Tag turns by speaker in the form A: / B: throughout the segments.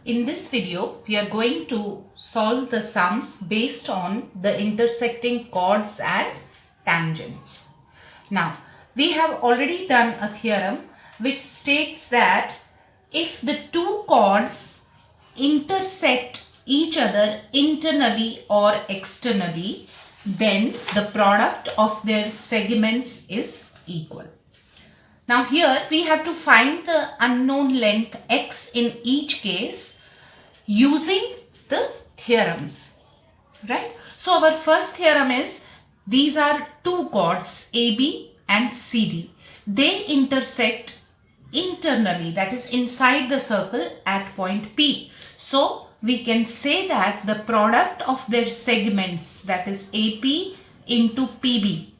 A: In this video, we are going to solve the sums based on the intersecting chords and tangents. Now, we have already done a theorem which states that if the two chords intersect each other internally or externally, then the product of their segments is equal. Now here we have to find the unknown length x in each case using the theorems, right? So our first theorem is these are two chords AB and CD. They intersect internally, that is inside the circle at point P. So we can say that the product of their segments, that is AP into PB,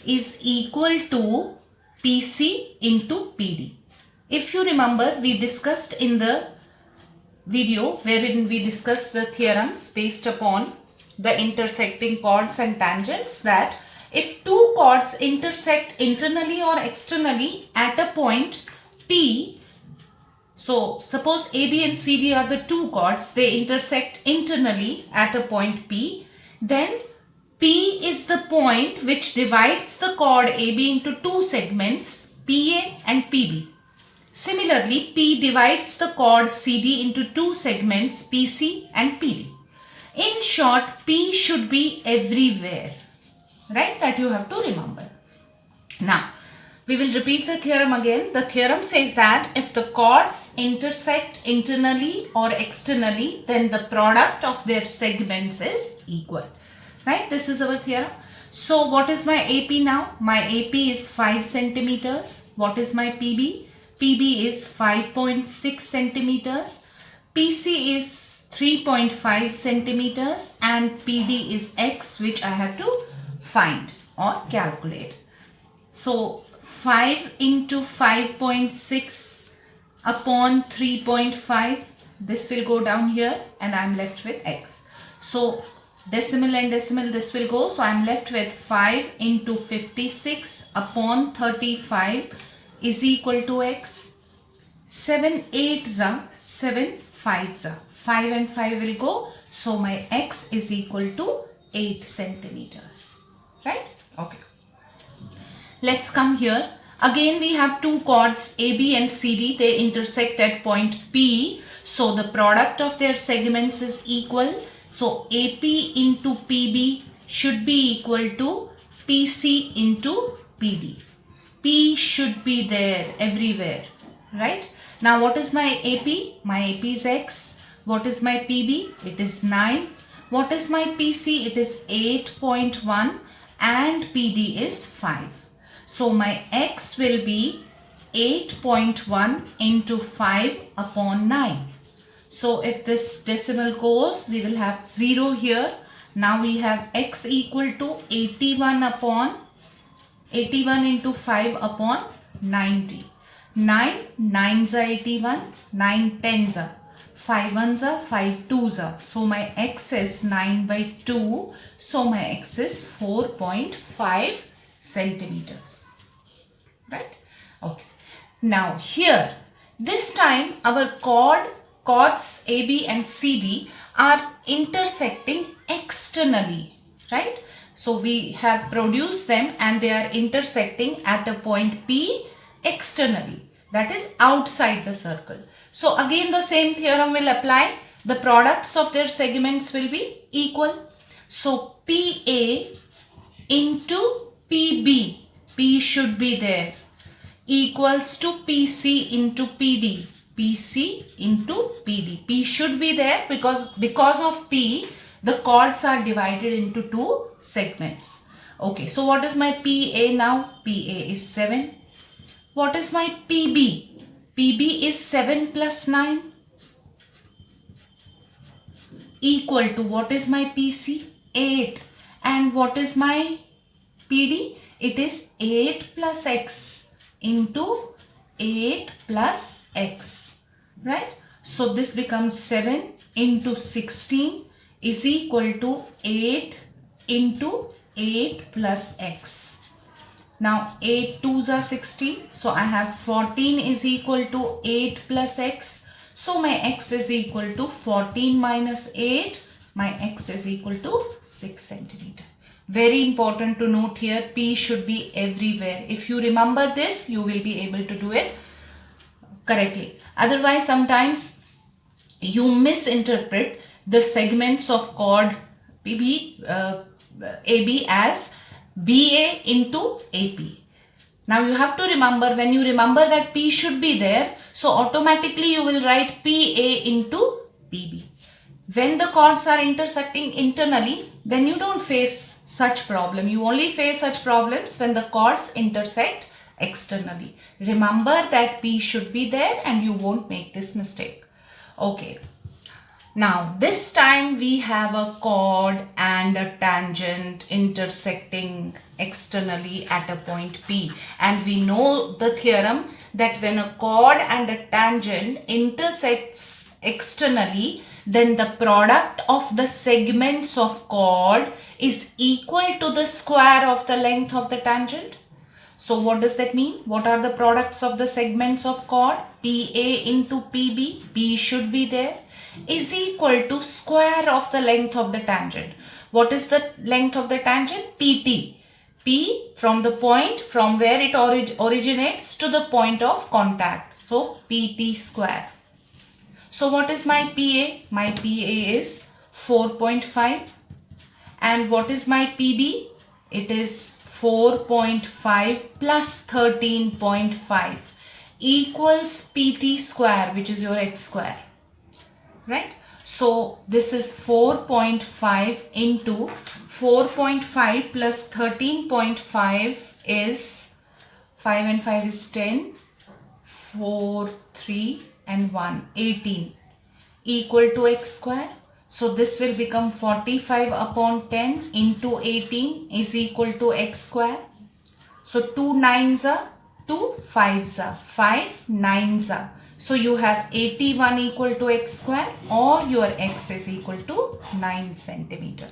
A: is equal to PC into PD. If you remember, we discussed in the video wherein we discussed the theorems based upon the intersecting chords and tangents, that if two chords intersect internally or externally at a point P, so suppose AB and CD are the two chords, they intersect internally at a point P, then P is the point which divides the chord AB into two segments, PA and PB. Similarly, P divides the chord CD into two segments, PC and PD. In short, P should be everywhere, right? That you have to remember. Now, we will repeat the theorem again. The theorem says that if the chords intersect internally or externally, then the product of their segments is equal, right? This is our theorem. So, what is my AP now? My AP is 5 centimeters. What is my PB? PB is 5.6 centimeters, PC is 3.5 centimeters and PD is X, which I have to find or calculate. So 5 into 5.6 upon 3.5, this will go down here and I am left with X. So decimal and decimal, this will go. So I am left with 5 into 56 upon 35 is equal to X. 7 8s are 7 5s are 5 and 5 will go. So my X is equal to 8 centimeters, right? Okay. Let's come here. Again we have two chords AB and CD. They intersect at point P. So the product of their segments is equal. So AP into PB should be equal to PC into PD. P should be there everywhere, right? Now what is my AP? My AP is X. What is my PB? It is 9. What is my PC? It is 8.1 and PD is 5. So my X will be 8.1 into 5 upon 9. So if this decimal goes, we will have 0 here. Now we have X equal to 81 into 5 upon 90. 9 9s are 81, 9 10s are, 5 1s are, 5 2s are. So my X is 9 by 2. So my X is 4.5 centimeters. Right? Okay. Now here, this time our chords AB and CD are intersecting externally, right? So we have produced them and they are intersecting at a point P externally, that is outside the circle. So again the same theorem will apply. The products of their segments will be equal. So PA into PB, P should be there, equals to PC into PD, PC into PD. P should be there because of P, the chords are divided into two segments. Okay, so what is my PA now? PA is 7. What is my PB? PB is 7 plus 9 equal to what is my PC? 8. And what is my PD? It is 8 plus X into 8 plus X, right? So this becomes 7 into 16 is equal to 8 into 8 plus X. Now 8 2s are 16. So I have 14 is equal to 8 plus X. So my x is equal to 14 minus 8. My x is equal to 6 centimeter. Very important to note here, P should be everywhere. If you remember this, you will be able to do it correctly. Otherwise, sometimes you misinterpret the segments of chord AB as BA into AP. Now you have to remember, when you remember that P should be there, so automatically you will write PA into PB. When the chords are intersecting internally, then you don't face such problem. You only face such problems when the chords intersect externally. Remember that P should be there and you won't make this mistake. Okay. Now this time we have a chord and a tangent intersecting externally at a point P, and we know the theorem that when a chord and a tangent intersects externally, then the product of the segments of chord is equal to the square of the length of the tangent. So what does that mean? What are the products of the segments of chord? PA into PB, P should be there, is equal to square of the length of the tangent. What is the length of the tangent? PT. P from the point from where it originates to the point of contact. So PT square. So what is my PA? My PA is 4.5. And what is my PB? It is 4.5 plus 13.5 equals PT square, which is your x square. Right? So this is 4.5 into 4.5 plus 13.5 is 5 and 5 is 10, 4, 3 and 1, 18 equal to x square. So this will become 45 upon 10 into 18 is equal to x square. So 2 9s are 2 5s are 5 9s are. So you have 81 equal to x square, or your x is equal to 9 centimeter.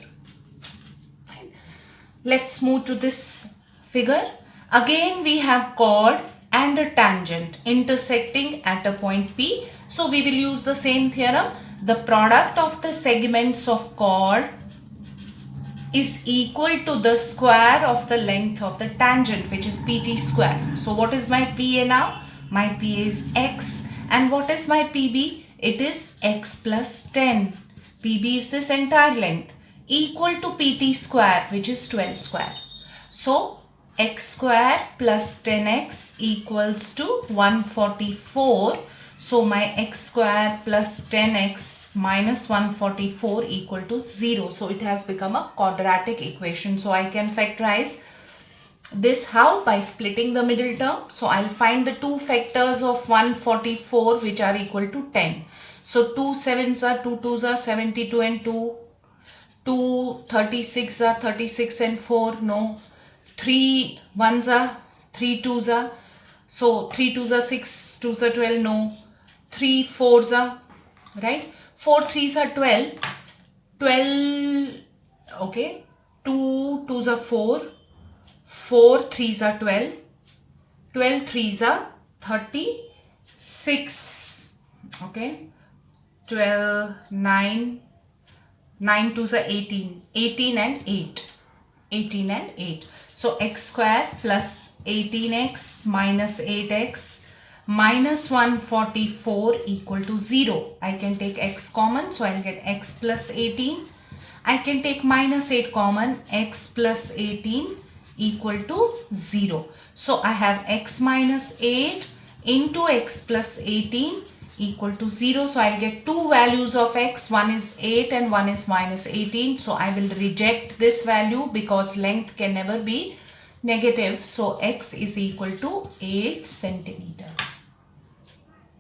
A: Let's move to this figure. Again we have chord and a tangent intersecting at a point P. So we will use the same theorem. The product of the segments of chord is equal to the square of the length of the tangent, which is PT square. So what is my PA now? My PA is x. And what is my PB? It is x plus 10. PB is this entire length, equal to PT square, which is 12 square. So x square plus 10x equals to 144. So my x square plus 10x minus 144 equal to 0. So it has become a quadratic equation. So I can factorize this how? By splitting the middle term. So I'll find the two factors of 144 which are equal to 10. So 2 7s are 2 2s are 72 and 2. 2 36 are 36 and 4. No. 3 1s are 3 2s are. So 3 2s are 6, 2s are 12. No. 3 4s are, right? 4 3s are 12. 12, okay. 2 2s are 4. 4 3s are 12, 12 3s are 36, okay, 12, 9, 9 2s are 18, 18 and 8, 18 and 8. So x square plus 18x minus 8x minus 144 equal to 0. I can take x common, so I'll get x plus 18. I can take minus 8 common, x plus 18 equal to 0. So I have x minus 8 into x plus 18 equal to 0. So I'll get two values of x. One is 8 and one is minus 18. So I will reject this value because length can never be negative. So x is equal to 8 centimeters.